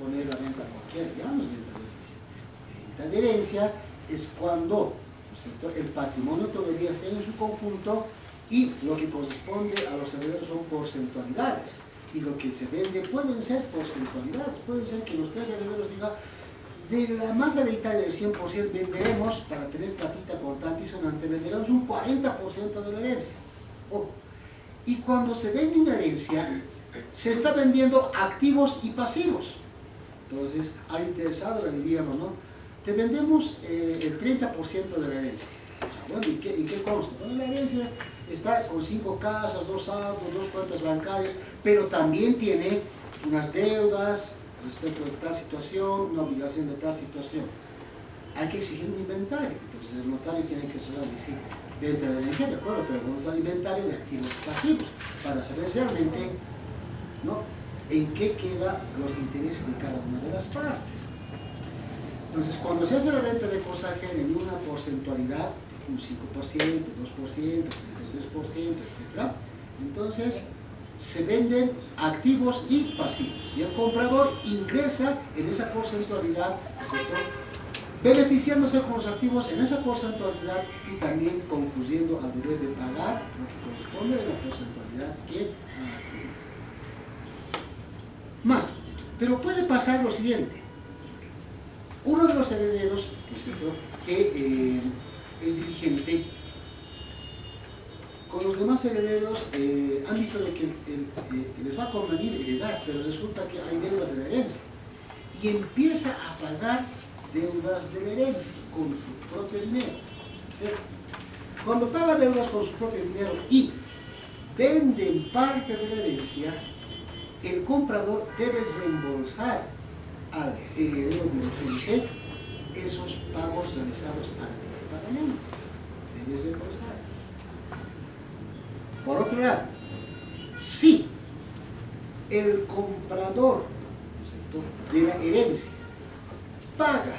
poner la venta cualquiera, ya no es venta de herencia. Venta de herencia es cuando, ¿no es cierto?, el patrimonio todavía está en su conjunto y lo que corresponde a los herederos son porcentualidades. Y lo que se vende pueden ser porcentualidades, pueden ser que los tres herederos digan, de la masa hereditaria del 100% venderemos, para tener platita contante y sonante, venderemos un 40% de la herencia. Ojo. Y cuando se vende una herencia, se está vendiendo activos y pasivos. Entonces, al interesado le diríamos, ¿no?, te vendemos el 30% de la herencia. Bueno, ¿y qué consta? Bueno, la herencia está con 5 casas, 2 autos, 2 cuentas bancarias, pero también tiene unas deudas respecto de tal situación, una obligación de tal situación. Hay que exigir un inventario. Entonces el notario tiene que decir venta de herencia, de acuerdo, pero vamos al inventario de activos y pasivos para saber realmente, ¿no?, en qué quedan los intereses de cada una de las partes. Entonces, cuando se hace la venta de cosa ajena en una porcentualidad, un 5%, 2%, 33%, etc., entonces se venden activos y pasivos. Y el comprador ingresa en esa porcentualidad, ¿cierto?, beneficiándose con los activos en esa porcentualidad y también concluyendo al deber de pagar lo que corresponde a la porcentualidad que ha adquirido. Más, pero puede pasar lo siguiente. Uno de los herederos, ¿cierto?, que es dirigente, con los demás herederos han visto de que les va a convenir heredar, pero resulta que hay deudas de la herencia y empieza a pagar deudas de la herencia con su propio dinero, ¿cierto? Cuando paga deudas con su propio dinero y venden parte de la herencia, el comprador debe reembolsar al heredero dirigente esos pagos realizados anticipadamente. Debe reembolsar. Por otro lado, si el comprador, ¿no?, de la herencia paga,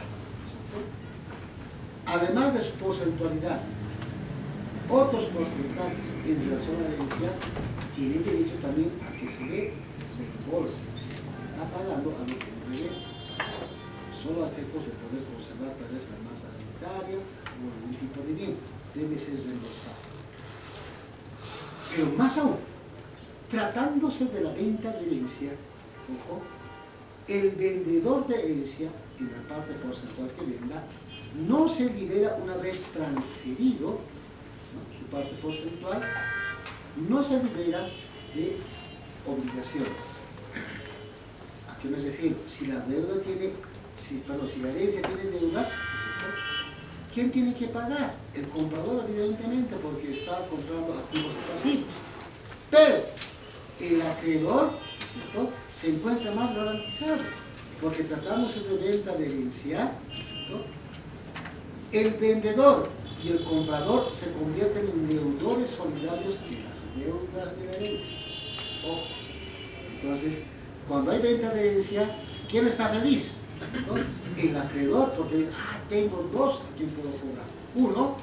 ¿no?, además de su porcentualidad, otros porcentajes en relación a la herencia, tiene derecho también a que se le reembolse. Está pagando a lo que no debe, solo a efectos de poder conservar tal vez la masa hereditaria o algún tipo de bien. Debe ser reembolsado. Pero más aún, tratándose de la venta de herencia, ojo, el vendedor de herencia, en la parte porcentual que venda, no se libera una vez transferido, ¿no?, su parte porcentual, no se libera de obligaciones. ¿A qué me refiero? Si la deuda tiene, si la herencia tiene deudas, ¿no?, ¿quién tiene que pagar? El comprador, evidentemente, porque está comprando activos y pasivos. Pero el acreedor, ¿cierto?, se encuentra más garantizado, porque tratándose de venta de herencia, ¿cierto?, el vendedor y el comprador se convierten en deudores solidarios de las deudas de la herencia. Ojo. Entonces, cuando hay venta de herencia, ¿quién está feliz? ¿No? El acreedor, porque dice, tengo dos a quien puedo cobrar. Uno,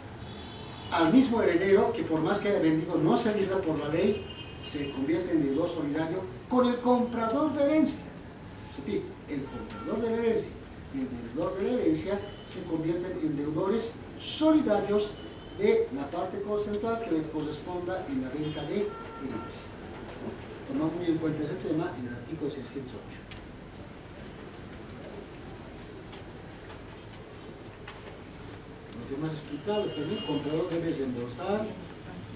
al mismo heredero, que por más que haya vendido no se libra por la ley, se convierte en deudor solidario con el comprador de herencia. El comprador de la herencia y el vendedor de la herencia se convierten en deudores solidarios de la parte porcentual que les corresponda en la venta de herencia. ¿No? Tomamos muy en cuenta ese tema en el artículo 608. Lo que hemos explicado es que el comprador debe reembolsar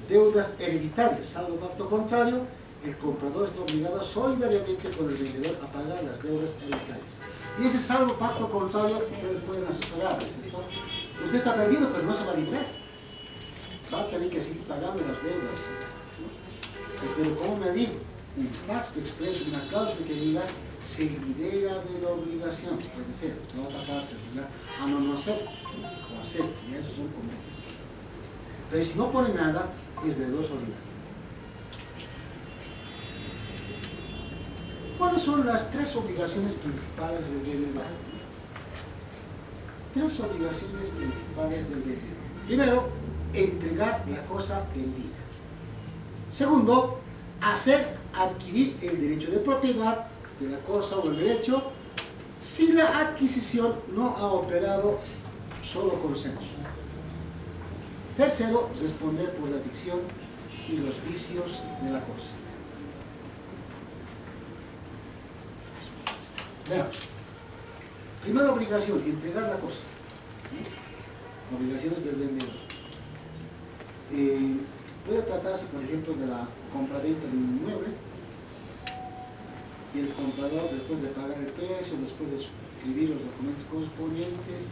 deudas hereditarias, salvo pacto contrario, el comprador está obligado solidariamente con el vendedor a pagar las deudas hereditarias. Y ese salvo pacto contrario ustedes pueden asesorar, ¿cierto? Usted está perdido, pero no se va a librar. Va a tener que seguir pagando las deudas, ¿no? Pero ¿cómo me libro? Un pacto expreso, una cláusula que diga se libera de la obligación, puede ser, la otra parte, ¿verdad? A no hacer, o hacer, y esos son convenios. Pero si no pone nada, es deudor solidario. ¿Cuáles son las tres obligaciones principales del vendedor? Tres obligaciones principales del vendedor. Primero, entregar la cosa vendida. Segundo, hacer adquirir el derecho de propiedad de la cosa o el derecho si la adquisición no ha operado solo consenso. Tercero, responder por la adicción y los vicios de la cosa. Veamos. Primera obligación, entregar la cosa. Obligaciones del vendedor. Puede tratarse, por ejemplo, de la compraventa de un inmueble y el comprador, después de pagar el precio, después de suscribir los documentos correspondientes,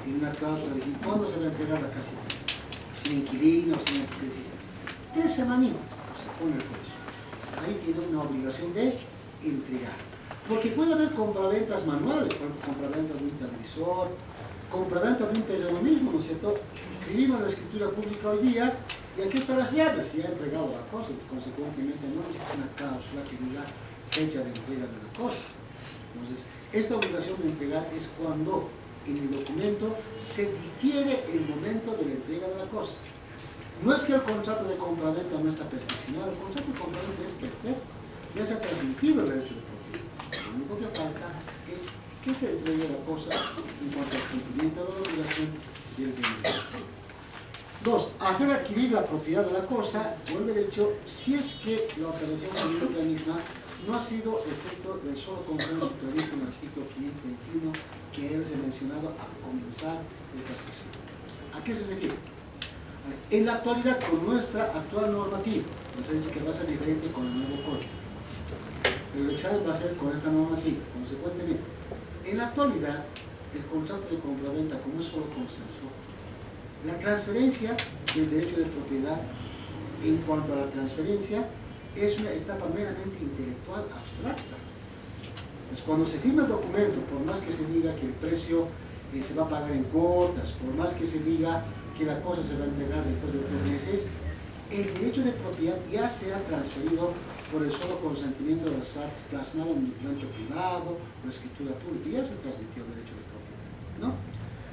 en una cláusula de decir, ¿cuándo se va a entregar la casita? Sin inquilinos, sin electricistas. 3 semanas se pone el precio. Ahí tiene una obligación de entregar. Porque puede haber compraventas manuales, por ejemplo, compraventa de un televisor, compraventa de un terreno mismo, ¿no es cierto? Suscribimos la escritura pública hoy día y aquí están las llaves, ya ha entregado la cosa, y consecuentemente no existe una cláusula que diga fecha de entrega de la cosa. Entonces, esta obligación de entregar es cuando en el documento se difiere el momento de la entrega de la cosa. No es que el contrato de compraventa no está perfeccionado, el contrato de compraventa es perfecto, ya se ha transmitido el derecho de propiedad. Lo único que falta es que se entregue la cosa en cuanto al cumplimiento de la obligación del vendedor. 2. Hacer adquirir la propiedad de la cosa o el derecho si es que la operación jurídica misma no ha sido efecto del solo consenso previsto en el artículo 521 que él se ha mencionado al comenzar esta sesión. ¿A qué se refiere? En la actualidad, con nuestra actual normativa, nos ha dicho que va a ser diferente con el nuevo código, pero el examen va a ser con esta normativa, consecuentemente. En la actualidad, el contrato de compraventa, como es solo consenso, la transferencia del derecho de propiedad, en cuanto a la transferencia, es una etapa meramente intelectual abstracta. Entonces, cuando se firma el documento, por más que se diga que el precio se va a pagar en cuotas, por más que se diga que la cosa se va a entregar después de 3 meses, el derecho de propiedad ya se ha transferido por el solo consentimiento de las partes plasmado en un documento privado o escritura pública, ya se transmitió el derecho de propiedad, ¿no?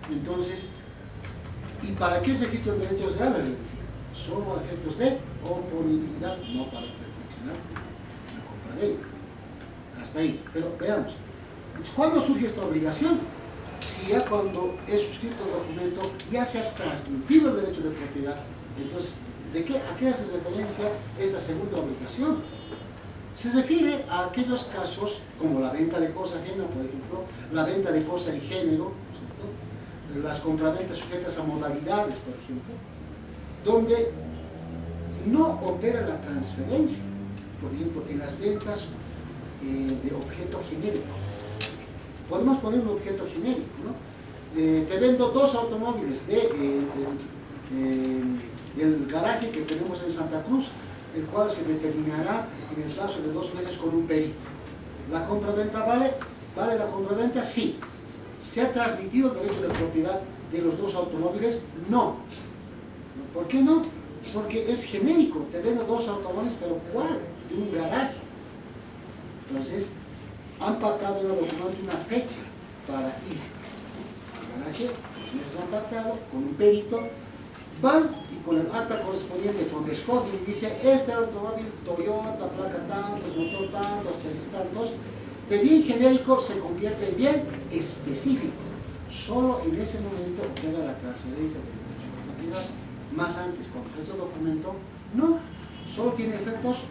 Entonces, ¿y para qué se registra el derecho real? Es decir, solo a efectos de oponibilidad, no para perfeccionar la compraventa. Hasta ahí, pero veamos. Entonces, ¿cuándo surge esta obligación? Si ya cuando es suscrito el documento ya se ha transmitido el derecho de propiedad, entonces, ¿a qué hace referencia esta segunda obligación? Se refiere a aquellos casos como la venta de cosa ajena, por ejemplo, la venta de cosa y género, ¿cierto? Las compraventas sujetas a modalidades, por ejemplo, donde no opera la transferencia, por ejemplo, en las ventas de objeto genérico. Podemos poner un objeto genérico, ¿no? Te vendo 2 automóviles del garaje que tenemos en Santa Cruz, el cual se determinará en el plazo de 2 meses con un perito. ¿La compraventa vale? ¿Vale la compraventa? Sí. ¿Se ha transmitido el derecho de propiedad de los 2 automóviles? No. ¿Por qué no? Porque es genérico. Te vendo 2 automóviles, pero ¿cuál? De un garaje. Entonces, han pactado en el documento una fecha para ir al garaje, 2 meses han pactado con un perito, van y con el acta correspondiente, cuando escogen y dice, este automóvil Toyota, placa tantos, motor tantos, chasis tantos, de bien genérico se convierte en bien específico. Solo en ese momento opera la transferencia del derecho de propiedad. Más antes, cuando se hecho el documento, no, solo tiene efectos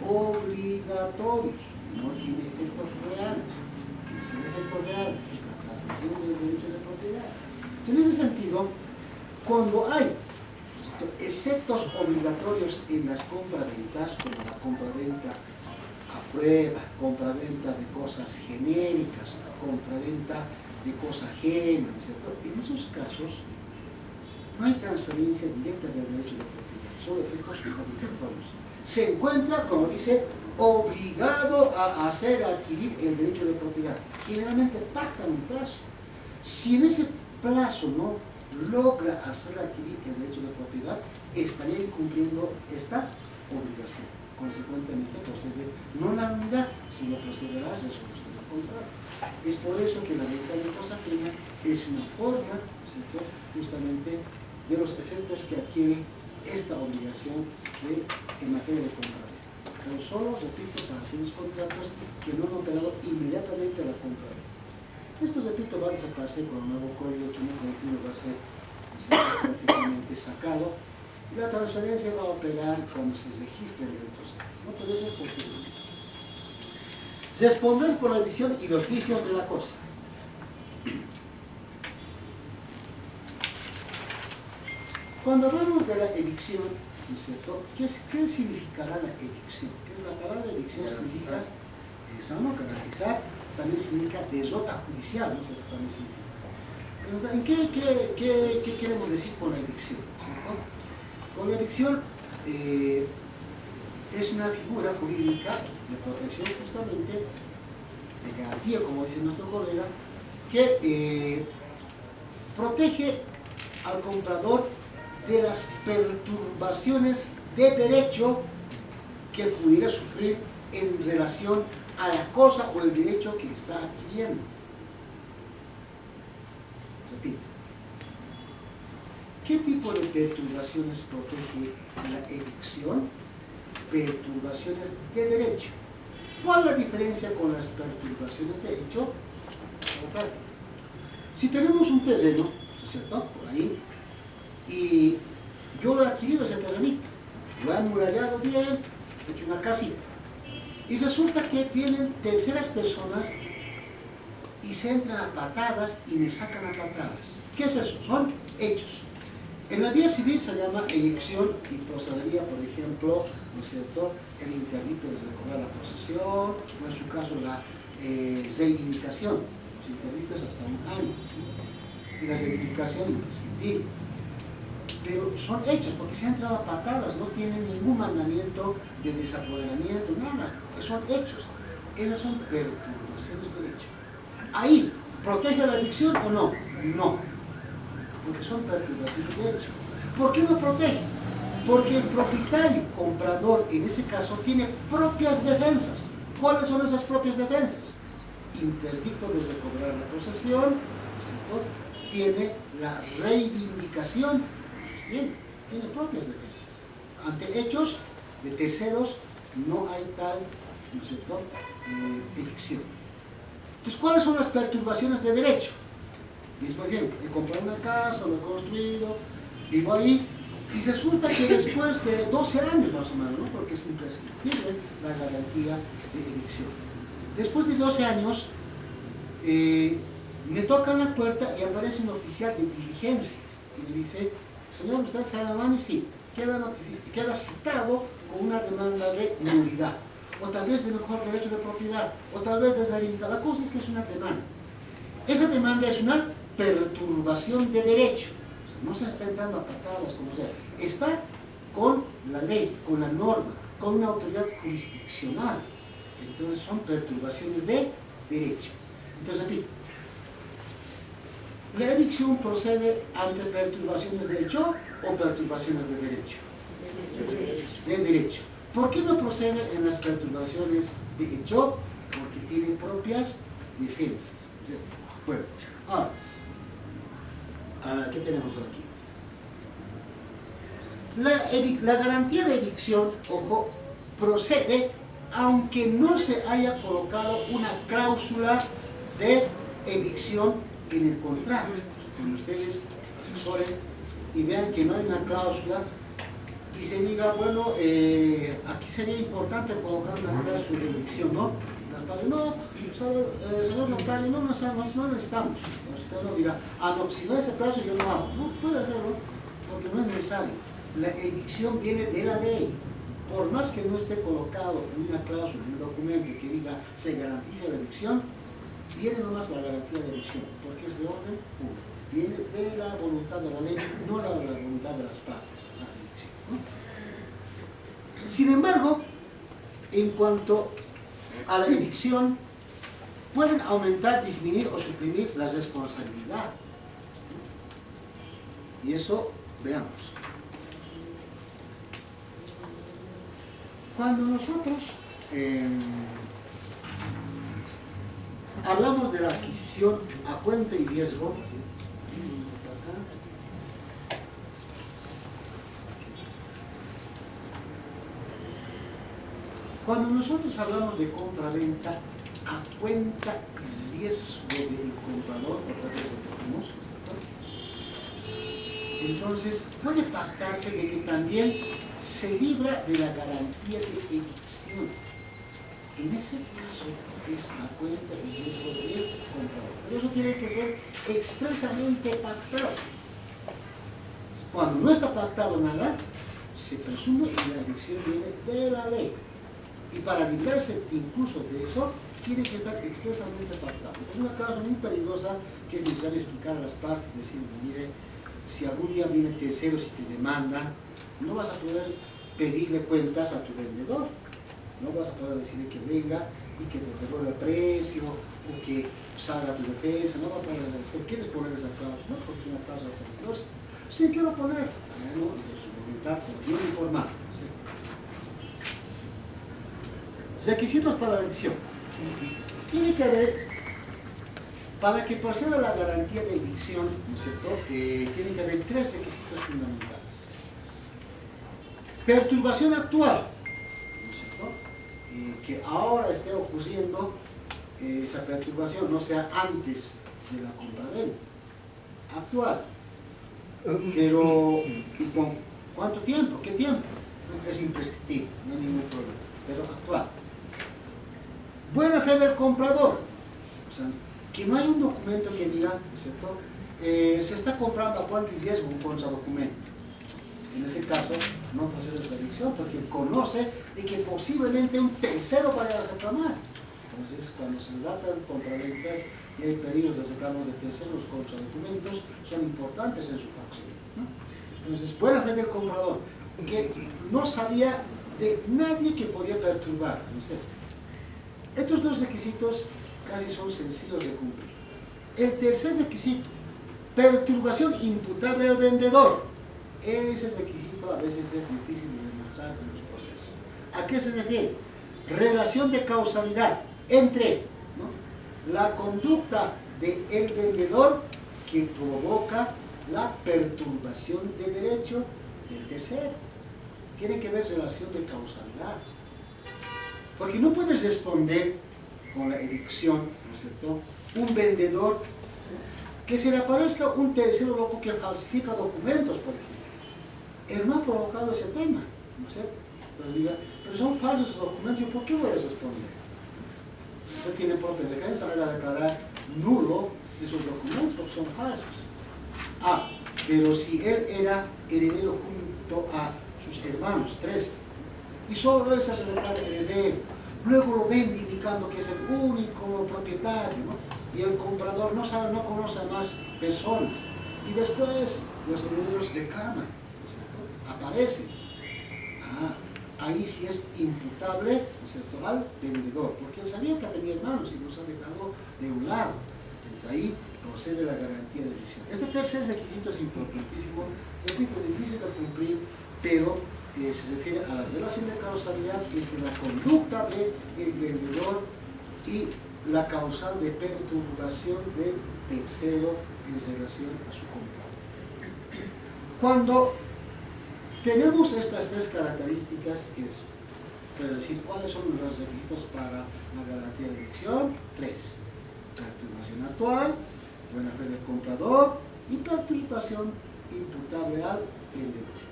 obligatorios, no tiene efectos reales. ¿Qué es el efecto real? Es la transmisión del derecho de propiedad. En ese sentido, cuando hay efectos obligatorios en las compraventas, como la compraventa a prueba, compraventa de cosas genéricas, compraventa de cosa ajena, ¿cierto? En esos casos no hay transferencia directa del derecho de propiedad, solo efectos obligatorios. Se encuentra, como dice, obligado a hacer adquirir el derecho de propiedad. Generalmente pactan un plazo. Si en ese plazo no logra hacer adquirir el derecho de propiedad, estaría incumpliendo esta obligación. Consecuentemente procede no la nulidad, sino procederá a resolución del contrato. Es por eso que la venta de cosa ajena es una forma, ¿cierto?, justamente de los efectos que adquiere esta obligación en materia de compraventa. Pero solo, repito, para aquellos contratos que no han operado inmediatamente a la compraventa. a desaparecer con el nuevo código 521, va a ser prácticamente sacado, y la transferencia va a operar cuando se registren los derechos. No, pero eso es porque responder por la evicción y los vicios de la cosa. Cuando hablamos de la evicción, ¿no es cierto? ¿Qué significará la evicción? La palabra evicción significa, no garantizar, también significa derrota judicial, ¿no es cierto? También significa. ¿Qué queremos decir con la evicción? ¿Cierto? Con la evicción es una figura jurídica de protección justamente, de garantía, como dice nuestro colega, que protege al comprador de las perturbaciones de derecho que pudiera sufrir en relación a la cosa o el derecho que está adquiriendo. Repito. ¿Qué tipo de perturbaciones protege la evicción? Perturbaciones de derecho. ¿Cuál es la diferencia con las perturbaciones de hecho? Si tenemos un terreno, ¿no es cierto?, por ahí, y yo he adquirido ese terrenito, lo he amurallado bien, he hecho una casita, y resulta que vienen terceras personas y se entran a patadas y me sacan a patadas. ¿Qué es eso? Son hechos. En la vía civil se llama eyección y procedería, por ejemplo, ¿no es cierto?, el interdicto de recobrar la posesión, o en su caso la reivindicación. Los interdictos hasta 1 año, y la reivindicación imprescindible. Pero son hechos, porque se han entrado a patadas, no tienen ningún mandamiento de desapoderamiento, nada, son hechos. Esas son perturbaciones de hecho. Ahí, ¿protege la evicción o no? No, porque son perturbaciones de hecho. ¿Por qué no protege? Porque el propietario, comprador, en ese caso, tiene propias defensas. ¿Cuáles son esas propias defensas? Interdicto de recobrar la posesión, ¿cierto? Tiene la reivindicación, tiene propias defensas. Ante hechos de terceros no hay tal, ¿no es cierto?, evicción. Entonces, ¿cuáles son las perturbaciones de derecho? Mismo ejemplo, he comprado una casa, lo he construido, vivo ahí, y resulta que después de 12 años más o menos, ¿no?, porque es imprescriptible la garantía de evicción. Después de 12 años, me tocan la puerta y aparece un oficial de diligencias y me dice: señor, ¿usted se llama? Y sí, queda citado con una demanda de nulidad, o tal vez de mejor derecho de propiedad, o tal vez de reivindicar. La cosa es que es una demanda. Esa demanda es una perturbación de derecho. O sea, no se está entrando a patadas, como sea. Está con la ley, con la norma, con una autoridad jurisdiccional. Entonces son perturbaciones de derecho. Entonces, repito, ¿la evicción procede ante perturbaciones de hecho o perturbaciones de derecho? De derecho. ¿Por qué no procede en las perturbaciones de hecho? Porque tiene propias defensas. Bueno, ahora, ¿qué tenemos por aquí? La garantía de evicción, ojo, procede aunque no se haya colocado una cláusula de evicción en el contrato. Cuando ustedes asesoren y vean que no hay una cláusula y se diga, bueno, aquí sería importante colocar una cláusula de evicción, ¿no? No, señor notario, no necesitamos. Usted no dirá, no, si no es ese caso yo no hago. No puede hacerlo, porque no es necesario. La evicción viene de la ley. Por más que no esté colocado en una cláusula, en un documento que diga se garantiza la evicción, viene nomás la garantía de evicción, porque es de orden público. Viene de la voluntad de la ley, no de la voluntad de las partes, la evicción, ¿no? Sin embargo, en cuanto a la evicción, pueden aumentar, disminuir o suprimir la responsabilidad. Y eso, veamos. Cuando nosotros hablamos de la adquisición a cuenta y riesgo, cuando nosotros hablamos de compra-venta a cuenta y riesgo del comprador otra vez repetimos, ¿no es cierto? Entonces puede pactarse de que también se libra de la garantía de evicción. En ese caso es a cuenta del riesgo del comprador. Pero eso tiene que ser expresamente pactado. Cuando no está pactado nada, se presume que la evicción viene de la ley. Y para librarse incluso de eso, tiene que estar expresamente pactado. Es una causa muy peligrosa que es necesario explicar a las partes, decir, mire, si algún día viene terceros y te demandan, no vas a poder pedirle cuentas a tu vendedor. No vas a poder decirle que venga y que te devuelva el precio o que salga tu defensa. No va a poder hacer. ¿Quieres poner esa causa? No, porque es una causa peligrosa. Sí, quiero poner. Bueno, de su voluntad, bien informado. ¿Sí? Requisitos para la evicción. Tiene que haber, para que proceda la garantía de evicción, ¿no es cierto? Tiene que haber 3 requisitos fundamentales. Perturbación actual, ¿no es cierto? Que ahora esté ocurriendo esa perturbación, no sea antes de la compraventa. Actual. Pero, ¿y con cuánto tiempo? ¿Qué tiempo? Es imprescriptible, no hay ningún problema, pero actual. Buena fe del comprador, o sea, que no hay un documento que diga, ¿no es cierto? Se está comprando a cuánto riesgo con ese documento. En ese caso, no procede la evicción porque conoce de que posiblemente un tercero vaya a reclamar. Entonces, cuando se datan compraventas y hay peligros de reclamos de terceros, los contradocumentos son importantes en su facción, ¿no? Entonces, buena fe del comprador, que no sabía de nadie que podía perturbar, ¿no es cierto? Estos 2 requisitos casi son sencillos de cumplir. El tercer requisito, perturbación imputable al vendedor. Ese requisito a veces es difícil de demostrar en los procesos. ¿A qué se refiere? Relación de causalidad entre, ¿no?, la conducta del vendedor que provoca la perturbación de derecho del tercero. Tiene que ver relación de causalidad. Porque no puedes responder con la evicción, ¿no es cierto?, un vendedor que se le aparezca un tercero loco que falsifica documentos, por ejemplo. Él no ha provocado ese tema, ¿no es cierto? Pero diga, pero son falsos esos documentos, ¿por qué voy a responder? Usted tiene propia defensa, va a declarar nulo esos documentos porque son falsos. Ah, pero si él era heredero junto a sus hermanos, 3, y solo él se hace declarar heredero, luego lo ven indicando que es el único propietario, ¿no? Y el comprador no sabe, no conoce a más personas, y después los herederos reclaman, ¿no? Aparecen. Ahí sí es imputable, ¿no es cierto?, al vendedor, porque él sabía que tenía hermanos y los ha dejado de un lado. Entonces ahí procede la garantía de evicción. Este tercer requisito es importantísimo, repito, difícil de cumplir, pero se refiere a la relación de causalidad entre la conducta del vendedor y la causal de perturbación del tercero en relación a su compra. Cuando tenemos estas 3 características, que es, puede decir cuáles son los requisitos para la garantía de evicción: 3. Perturbación actual, buena fe del comprador y perturbación imputable al vendedor.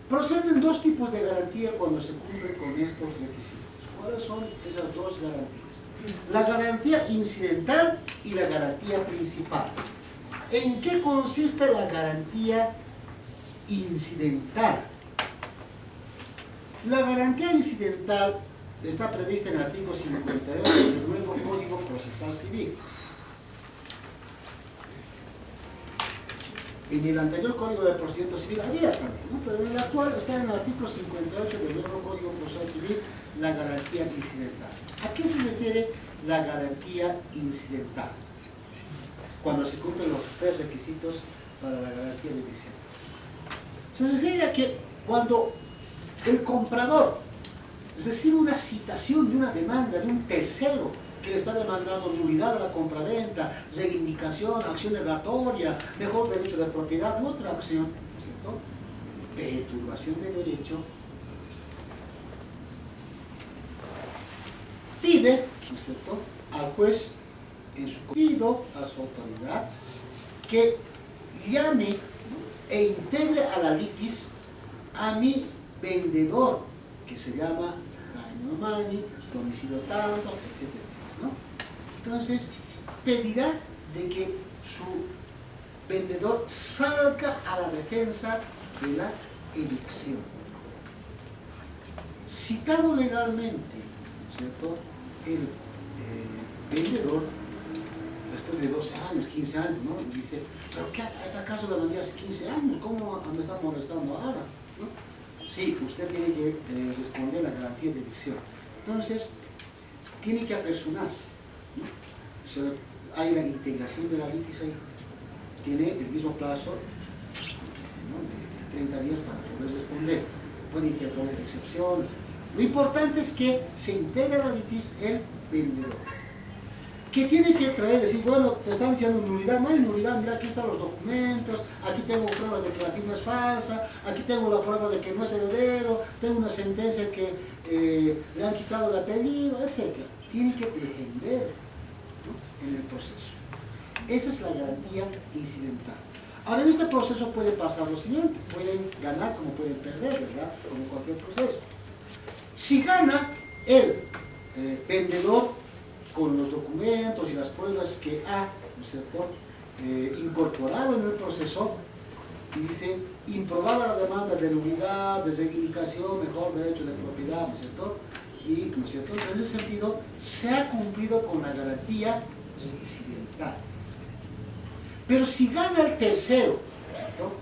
Proceden 2 tipos de garantía cuando se cumplen con estos requisitos. ¿Cuáles son esas 2 garantías? La garantía incidental y la garantía principal. ¿En qué consiste la garantía incidental? La garantía incidental está prevista en el artículo 58 del nuevo Código Procesal Civil. En el anterior Código de Procedimiento Civil había también, ¿no? Pero en el actual está en el artículo 58 del nuevo Código Procesal Civil la garantía incidental. ¿A qué se refiere la garantía incidental? Cuando se cumplen los 3 requisitos para la garantía de evicción. Se refiere a que cuando el comprador recibe una citación de una demanda de un tercero que le está demandando nulidad de la compraventa, reivindicación, acción negatoria, mejor derecho de propiedad u otra acción, ¿no es cierto?, perturbación de derecho, pide, ¿no es cierto?, al juez en su pido a su autoridad que llame e integre a la litis a mi vendedor, que se llama Jaime Omani, domicilio tanto, etcétera, etcétera, ¿no? Entonces, pedirá de que su vendedor salga a la defensa de la evicción. Citado legalmente, ¿cierto?, el vendedor, después de 12 años, 15 años, ¿no?, y dice, ¿pero qué? ¿A este caso la vendí hace 15 años? ¿Cómo me están molestando ahora? ¿No? Sí, usted tiene que responder la garantía de evicción. Entonces, tiene que apersonarse, ¿no? O sea, hay la integración de la litis ahí. Tiene el mismo plazo, ¿no?, de 30 días para poder responder. Puede interponer excepciones, etc. Lo importante es que se integra la litis el vendedor. Que tiene que traer, decir, bueno, te están diciendo nulidad, no hay nulidad, mira, aquí están los documentos, aquí tengo pruebas de que la firma es falsa, aquí tengo la prueba de que no es heredero, tengo una sentencia que le han quitado el apellido, etc. Tiene que defender, ¿no?, en el proceso. Esa es la garantía incidental. Ahora, en este proceso puede pasar lo siguiente, pueden ganar como pueden perder, ¿verdad?, como cualquier proceso. Si gana el vendedor con los documentos y las pruebas que ha, ¿no es cierto?, incorporado en el proceso, y dice, improbada la demanda de nulidad, de reivindicación, mejor derecho de propiedad, ¿no es cierto?, y, ¿no es cierto?, en ese sentido, se ha cumplido con la garantía incidental. Pero si gana el tercero, ¿cierto?,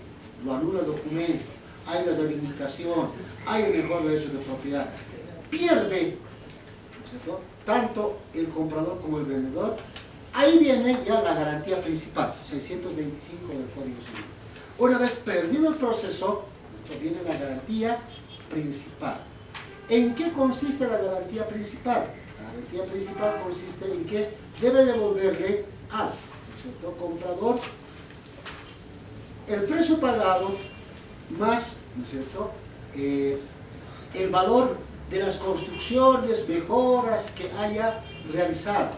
lo anula el documento, hay la reivindicación, hay el mejor derecho de propiedad, pierde, ¿no es cierto?, tanto el comprador como el vendedor, ahí viene ya la garantía principal, 625 del Código Civil. Una vez perdido el proceso, viene la garantía principal. ¿En qué consiste la garantía principal? La garantía principal consiste en que debe devolverle al, ¿no es cierto?, comprador el precio pagado más, ¿no es cierto?, el valor de las construcciones, mejoras que haya realizado.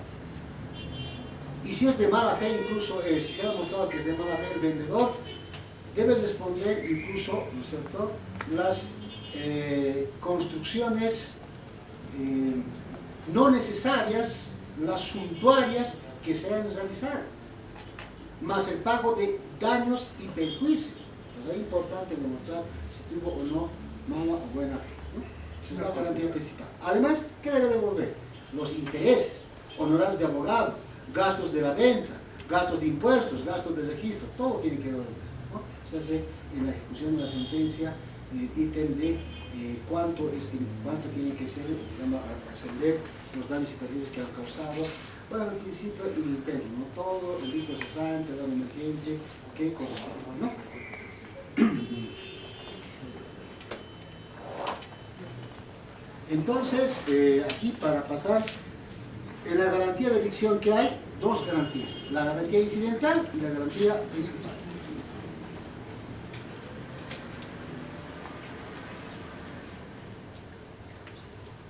Y si es de mala fe, incluso, si se ha demostrado que es de mala fe el vendedor, debe responder incluso, ¿no es cierto?, las construcciones no necesarias, las suntuarias que se hayan realizado, más el pago de daños y perjuicios. Pues es importante demostrar si tuvo o no mala o buena fe, ¿no? Esa es la garantía principal. Además, ¿qué debe devolver? Los intereses, honorarios de abogado, gastos de la venta, gastos de impuestos, gastos de registro, todo tiene que devolver, ¿no? Se hace en la ejecución de la sentencia el ítem de cuánto tiene que ser, ascender los daños y perjuicios que han causado. Bueno, al principio el interno, ¿no?, todo el rito cesante, daño emergente que corresponde, ¿no? Entonces, aquí para pasar, en la garantía de evicción que hay, dos garantías, la garantía incidental y la garantía principal.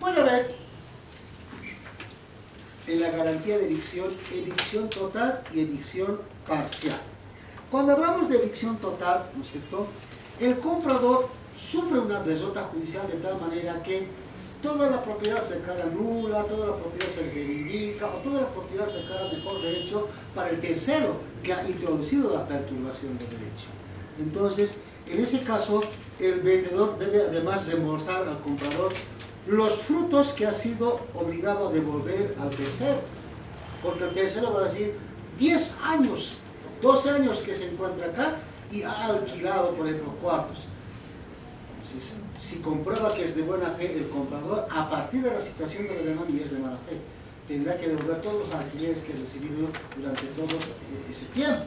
Puede haber en la garantía de evicción total y evicción parcial. Cuando hablamos de evicción total, ¿no es cierto?, el comprador sufre una derrota judicial de tal manera que toda la propiedad se declara nula, toda la propiedad se reivindica, o toda la propiedad se declara mejor derecho para el tercero que ha introducido la perturbación del derecho. Entonces, en ese caso, el vendedor debe además reembolsar al comprador los frutos que ha sido obligado a devolver al tercero, porque el tercero va a decir 10 años, 12 años que se encuentra acá y ha alquilado, por ejemplo, cuartos. Entonces, si comprueba que es de buena fe el comprador, a partir de la citación de la demanda y es de mala fe, tendrá que devolver todos los alquileres que ha recibido durante todo ese tiempo.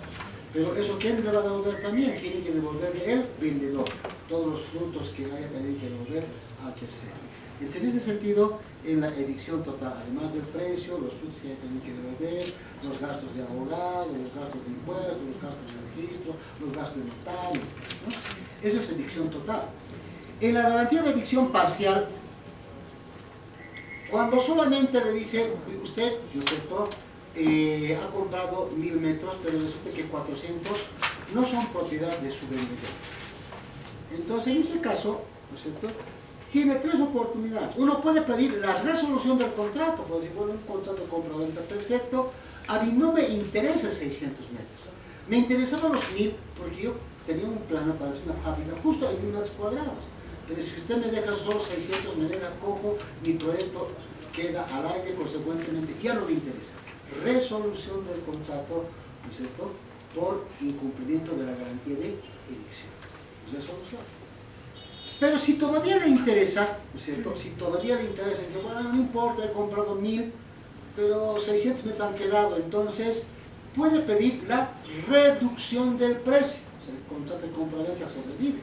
Pero eso, ¿quién le va a devolver también? Tiene que devolverle el vendedor, todos los frutos que haya tenido que devolver al tercero. En ese sentido, en la evicción total, además del precio, los frutos que haya tenido que devolver, los gastos de abogado, los gastos de impuestos, los gastos de registro, los gastos de notario, ¿no? Eso es evicción total. En la garantía de evicción parcial, cuando solamente le dice, usted, ¿no es cierto?, ha comprado 1000 metros, pero resulta que 400 no son propiedad de su vendedor. Entonces, en ese caso, ¿no es cierto?, tiene tres oportunidades. Uno puede pedir la resolución del contrato, puede decir, bueno, un contrato de compra-venta perfecto, a mí no me interesa 600 metros, me interesaban los 1000 porque yo tenía un plano para hacer una fábrica justo en 1000 metros cuadrados. Pero si usted me deja solo 600, me deja cojo, mi proyecto queda al aire, consecuentemente ya no me interesa. Resolución del contrato, ¿no es cierto?, por incumplimiento de la garantía de evicción. Resolución. Pero si todavía le interesa, ¿no es cierto?, si todavía le interesa, dice, bueno, no importa, he comprado 1000, pero 600 metros han quedado, entonces puede pedir la reducción del precio. O sea, el contrato de compra-venta sobrevive.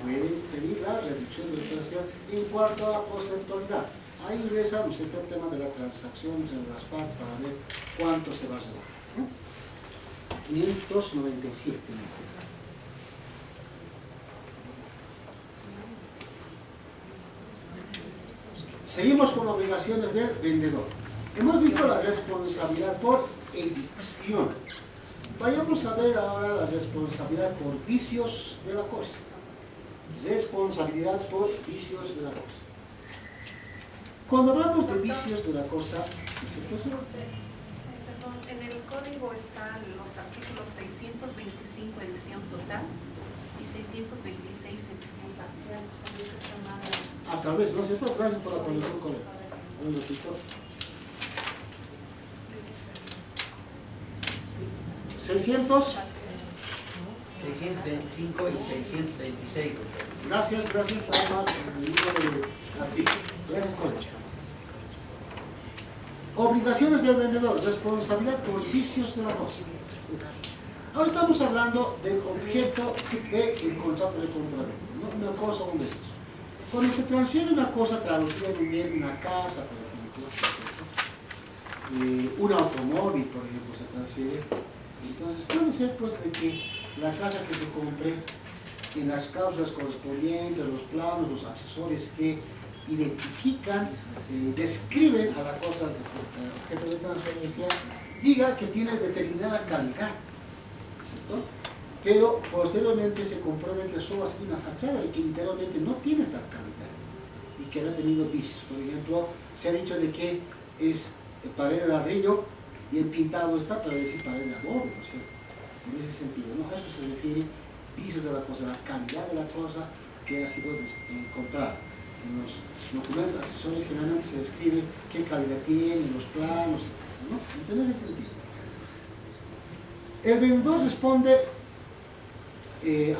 Puede pedir la reducción del precio en cuanto a la porcentualidad. Ahí ingresa, ¿no es cierto?, el tema de las transacciones en las partes para ver cuánto se va a llevar, ¿no? 597. Seguimos con obligaciones del vendedor. Hemos visto la responsabilidad por evicción. Vayamos a ver ahora la responsabilidad por vicios de la cosa. Responsabilidad por vicios de la cosa. Cuando hablamos de vicios de la cosa, Perdón, en el código están los artículos 625 edición total y 626 edición parcial. Tal vez, ¿no es cierto? Gracias por la corrección, colega. Un ratito. 625 y 626. Gracias, está mal el libro de artículo. Gracias, colega. Obligaciones del vendedor, responsabilidad por vicios de la cosa. Ahora estamos hablando del objeto del contrato de compra-venta, ¿no? Una cosa o un derecho. Cuando se transfiere una cosa traducida en un bien, una casa, por ejemplo, un automóvil, por ejemplo, se transfiere, entonces puede ser pues de que la casa que se compre, en las cláusulas correspondientes, los planos, los accesorios que identifican, describen a la cosa de objeto de transferencia, diga que tiene determinada calidad, ¿cierto? Pero posteriormente se comprueba que solo ha sido una fachada y que interiormente no tiene tal calidad y que ha tenido vicios. Por ejemplo, se ha dicho de que es pared de ladrillo, bien pintado está, para decir pared de adobe, ¿no es cierto? En ese sentido, ¿no? A eso se refiere vicios de la cosa, la calidad de la cosa que ha sido comprada. En los documentos accesorios generalmente se describe qué calidad tiene, los planos, etc., ¿no? Entonces, en ese sentido. El vendedor responde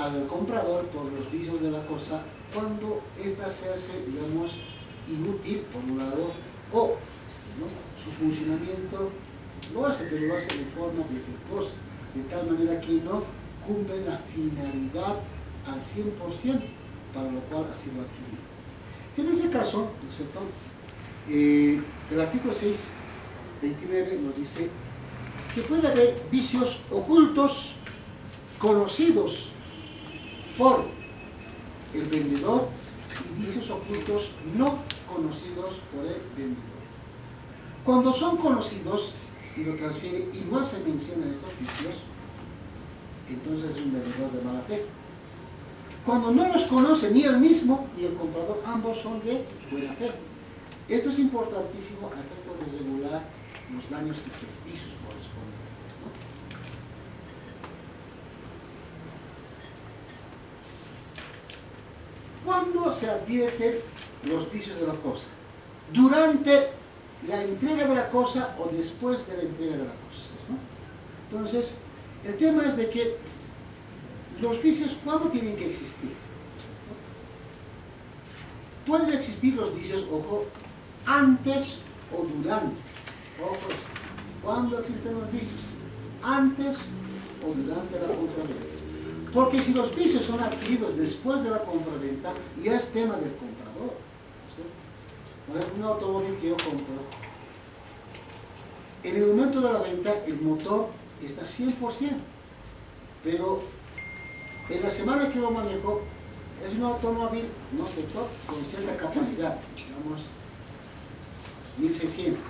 al comprador por los vicios de la cosa cuando ésta se hace, digamos, inútil, por un lado, o, ¿no?, su funcionamiento lo hace, pero lo hace de forma defectuosa, de tal manera que no cumple la finalidad al 100% para lo cual ha sido adquirido. En ese caso, ¿no es cierto?, el artículo 629 nos dice que puede haber vicios ocultos conocidos por el vendedor y vicios ocultos no conocidos por el vendedor. Cuando son conocidos y lo transfiere y no se menciona estos vicios, entonces es un vendedor de mala fe. Cuando no los conoce ni él mismo ni el comprador, ambos son de buena fe. Esto es importantísimo a efecto de regular los daños y perjuicios correspondientes, ¿no? ¿Cuándo se advierten los vicios de la cosa? ¿Durante la entrega de la cosa o después de la entrega de la cosa, ¿no? Entonces, el tema es de que los vicios, ¿cuándo tienen que existir? Pueden existir los vicios, ojo, antes o durante. Ojo, ¿cuándo existen los vicios? Antes o durante la compraventa. Porque si los vicios son adquiridos después de la compraventa, ya es tema del comprador, ¿sí? Por ejemplo, un automóvil que yo compro, en el momento de la venta el motor está 100%, pero en la semana que lo manejo es un automóvil, no sé, con cierta capacidad, digamos 1600,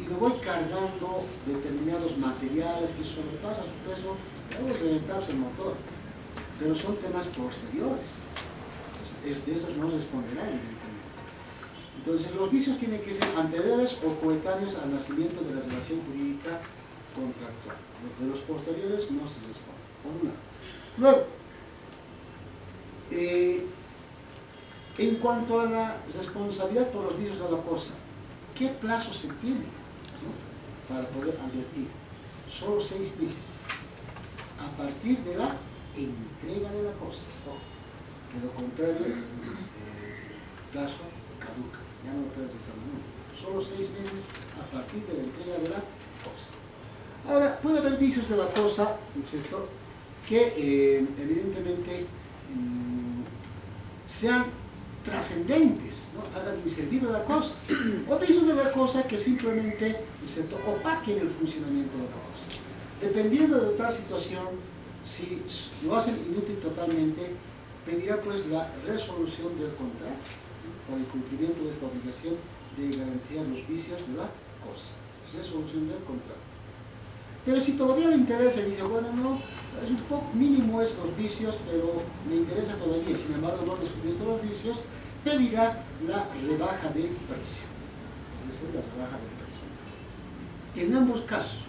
y me voy cargando determinados materiales que sobrepasan su peso, debo reventarse el motor. Pero son temas posteriores. Entonces, de estos no responderá, evidentemente. Entonces, los vicios tienen que ser anteriores o coetáneos al nacimiento de la relación jurídica contractual. De los posteriores no se responde, por un lado. Luego, en cuanto a la responsabilidad por los vicios de la cosa, ¿qué plazo se tiene, ¿no?, para poder advertir? Solo 6 meses, a partir de la entrega de la cosa. De lo contrario, el plazo caduca, ya no lo puedes reclamar. Solo 6 meses a partir de la entrega de la cosa. Ahora, puede haber vicios de la cosa, ¿no es cierto?, que evidentemente sean trascendentes, ¿no?, hagan inservible la cosa, o vicios de la cosa que simplemente, ¿no es cierto?, opaquen el funcionamiento de la cosa. Dependiendo de tal situación, si lo hacen inútil totalmente, pedirá pues la resolución del contrato, ¿no?, por el cumplimiento de esta obligación de garantizar los vicios de la cosa. Resolución del contrato. Pero si todavía le interesa y dice, bueno, no, es un poco mínimo es los vicios, pero me interesa todavía, sin embargo no he descubierto los vicios, pedirá la rebaja del precio. Es decir, la rebaja del precio. En ambos casos,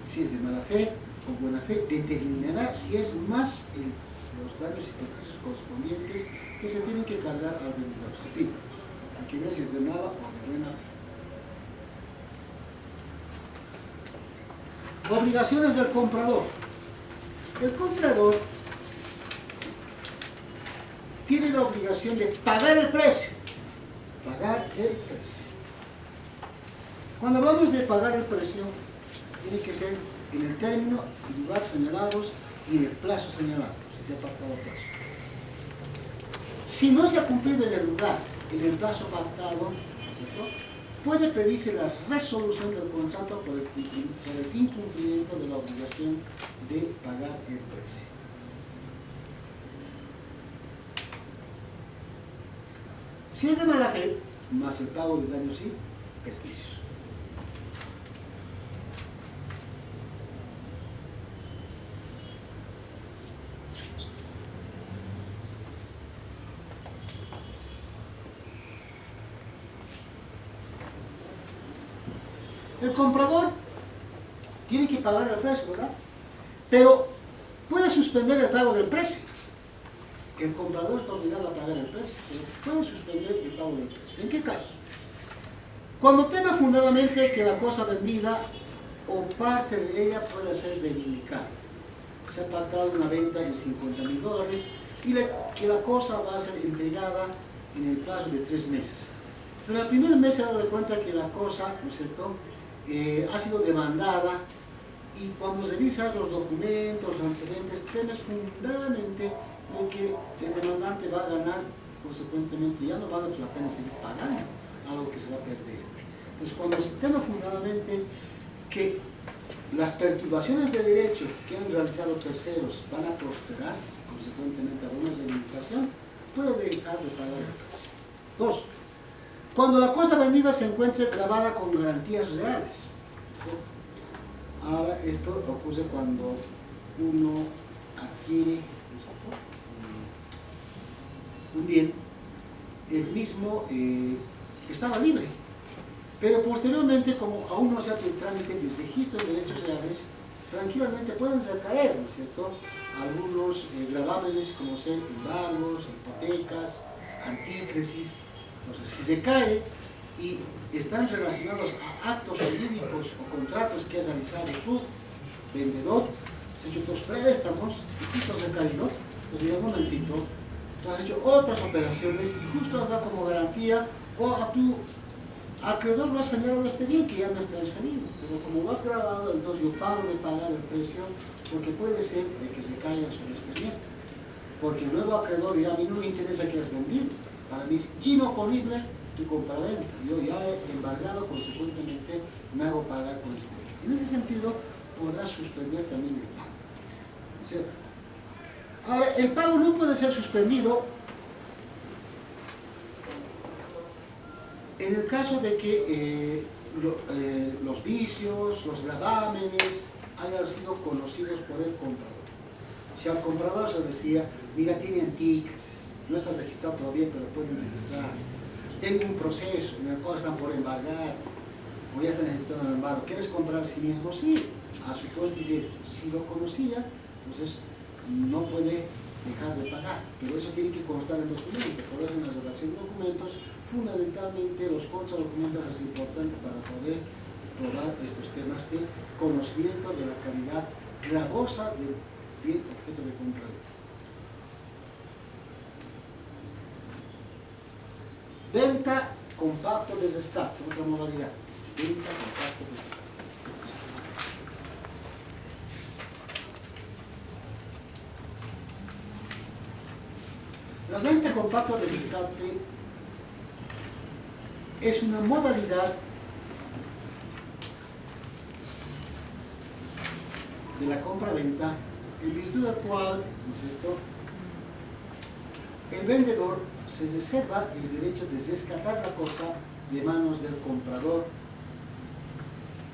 si es de mala fe o buena fe, determinará si es más los daños y perjuicios correspondientes que se tienen que cargar al vendedor. Repito, hay que ver si es de mala o de buena fe. Obligaciones del comprador. El comprador tiene la obligación de pagar el precio. Pagar el precio. Cuando hablamos de pagar el precio, tiene que ser en el término y lugar señalados y en el plazo señalado, si se ha pactado plazo. Si no se ha cumplido en el lugar, en el plazo pactado, ¿cierto?, puede pedirse la resolución del contrato por el incumplimiento de la obligación de pagar el precio. Si es de mala fe, más el pago de daños y perjuicios. El comprador tiene que pagar el precio, ¿verdad? Pero puede suspender el pago del precio. El comprador está obligado a pagar el precio, pero puede suspender el pago del precio. ¿En qué caso? Cuando tema fundadamente que la cosa vendida o parte de ella pueda ser reivindicada. Se ha pactado una venta en $50.000 y que la cosa va a ser entregada en el plazo de 3 meses. Pero al primer mes se ha dado cuenta que la cosa, ¿no es cierto?, ha sido demandada, y cuando revisas los documentos, los antecedentes, temes fundadamente de que el demandante va a ganar, consecuentemente ya no vale la pena seguir pagando algo que se va a perder. Entonces, cuando se teme fundadamente que las perturbaciones de derecho que han realizado terceros van a prosperar, consecuentemente a una reivindicación, puede dejar de pagar el precio. 2. Cuando la cosa vendida se encuentre grabada con garantías reales. ¿Sí? Ahora, esto ocurre cuando uno adquiere un bien, el mismo estaba libre, pero posteriormente, como aún no se ha hecho el trámite de registro de derechos reales, tranquilamente pueden recaer, ¿no es cierto?, algunos gravámenes como ser embargos, hipotecas, antícresis. Entonces, si se cae y están relacionados a actos jurídicos o contratos que ha realizado su vendedor, se han hecho 2 préstamos y justo se ha caído, pues dirá, un momentito, tú has hecho otras operaciones y justo has dado como garantía, o a tu acreedor lo has señalado este bien que ya me has transferido, pero como lo has grabado, entonces yo paro de pagar el precio, porque puede ser de que se caiga sobre este bien, porque el nuevo acreedor dirá, a mí no me interesa que has vendido, para mí es inoponible tu compraventa, yo ya he embargado, consecuentemente me hago pagar con este bien. En ese sentido, podrás suspender también el pago, ¿cierto? Ahora, el pago no puede ser suspendido en el caso de que los vicios, los gravámenes hayan sido conocidos por el comprador. Si al comprador se decía, mira, tiene anticas, no estás registrado todavía, pero pueden registrar. Tengo un proceso en el cual están por embargar, o ya están ejecutando el embargo. ¿Quieres comprar sí mismo? Sí. A su vez dice, si lo conocía, entonces no puede dejar de pagar, pero eso tiene que constar en documentos. Por eso en la redacción de documentos, fundamentalmente los contradocumentos es importante para poder probar estos temas de conocimiento de la calidad gravosa del bien objeto de compra. Venta con pacto de rescate, otra modalidad. Venta con pacto de rescate. La venta con pacto de rescate es una modalidad de la compra-venta en virtud de la cual, ¿no es cierto?, el vendedor se reserva el derecho de rescatar la cosa de manos del comprador,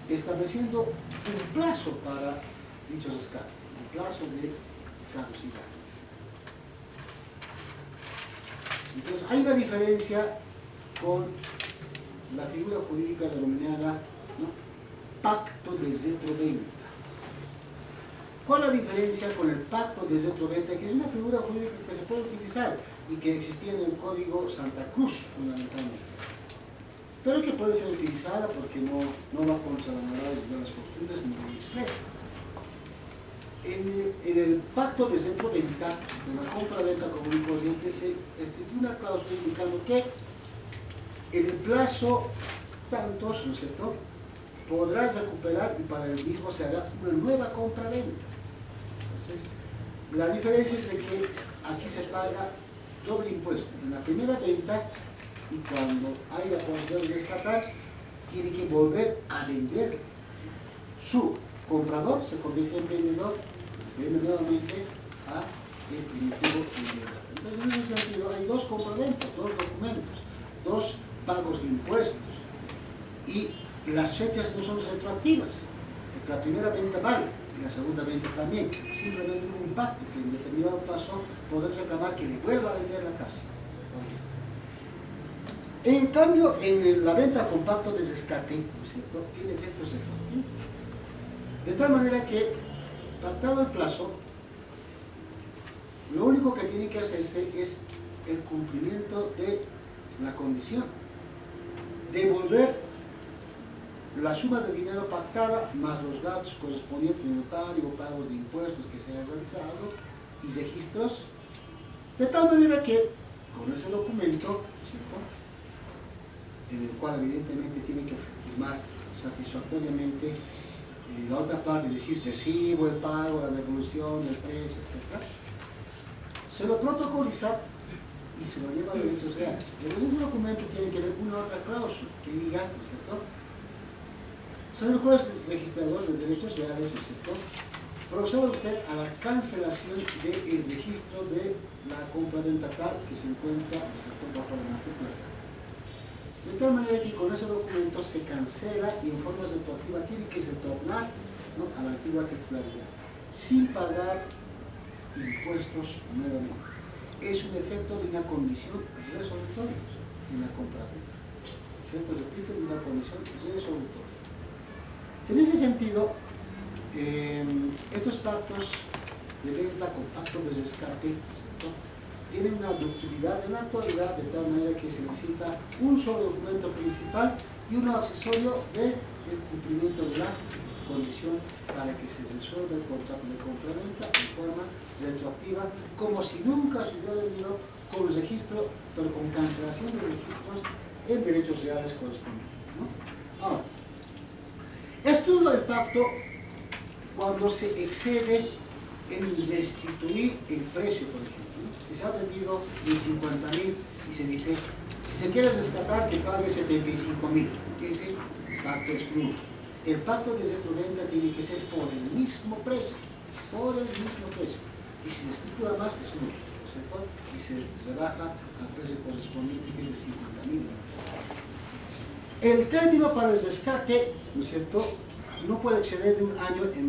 estableciendo un plazo para dicho rescate, un plazo de caducidad. Entonces, hay una diferencia con la figura jurídica denominada, ¿no?, pacto de retroventa. ¿Cuál es la diferencia con el pacto de retroventa? Que es una figura jurídica que se puede utilizar y que existía en el Código Santa Cruz, fundamentalmente, pero que puede ser utilizada porque no va contra las morales y las costumbres ni ley expresa. En el pacto de retroventa, en la compra-venta común y corriente, se estipula una cláusula indicando que en el plazo tantos, ¿no es cierto?, podrás recuperar y para el mismo se hará una nueva compra-venta. Entonces, la diferencia es de que aquí se paga doble impuesto. En la primera venta, y cuando hay la posibilidad de rescatar, tiene que volver a vender. Su comprador se convierte en vendedor, vende nuevamente a el primitivo vendedor. Entonces, en ese sentido, hay dos compraventas, dos documentos, dos pagos de impuestos, y las fechas no son retroactivas, porque la primera venta vale y la segunda venta también. Simplemente hubo un pacto que en determinado plazo podrás reclamar que le vuelva a vender la casa. En cambio, en la venta con pacto de rescate, ¿no es cierto?, tiene efectos retroactivos. De tal manera que, pactado el plazo, lo único que tiene que hacerse es el cumplimiento de la condición, devolver la suma de dinero pactada más los gastos correspondientes de notario, pagos de impuestos que se hayan realizado y registros, de tal manera que con ese documento, ¿cierto?, en el cual evidentemente tiene que firmar satisfactoriamente la otra parte y decir recibo el pago, la devolución, el precio, etc., se lo protocoliza y se lo lleva a derechos reales. Pero ese documento tiene que ver con una otra cláusula que diga, ¿no es cierto?, soy el juez registrador de derechos reales, ¿no es cierto?, proceda usted a la cancelación del registro de la compra-venta tal que se encuentra, ¿no es cierto?, bajo la matrícula tal. De tal manera que con ese documento se cancela y en forma retroactiva tiene que retornar, ¿no?, a la antigua titularidad, sin pagar impuestos nuevamente. Es un efecto de una condición resolutoria en la compra-venta. Efecto, repito, de una condición resolutoria. En ese sentido, estos pactos de venta con pacto de rescate, ¿no?, tienen una ductilidad en la actualidad, de tal manera que se necesita un solo documento principal y uno accesorio del cumplimiento de la condición para que se resuelva el contrato de compra-venta en forma retroactiva, como si nunca se hubiera venido con el registro, pero con cancelación de registros en derechos reales correspondientes, ¿no? Ahora, esto es el pacto cuando se excede en restituir el precio, por ejemplo, ¿no? Si se ha vendido en 50.000 y se dice, si se quiere rescatar, que pague 75.000. Ese pacto es nulo. El pacto de retroventa tiene que ser por el mismo precio, y si se estipula más es nulo, ¿cierto?, y se rebaja al precio correspondiente, que es de 50.000. El término para el rescate, ¿no es cierto?, no puede exceder de un año en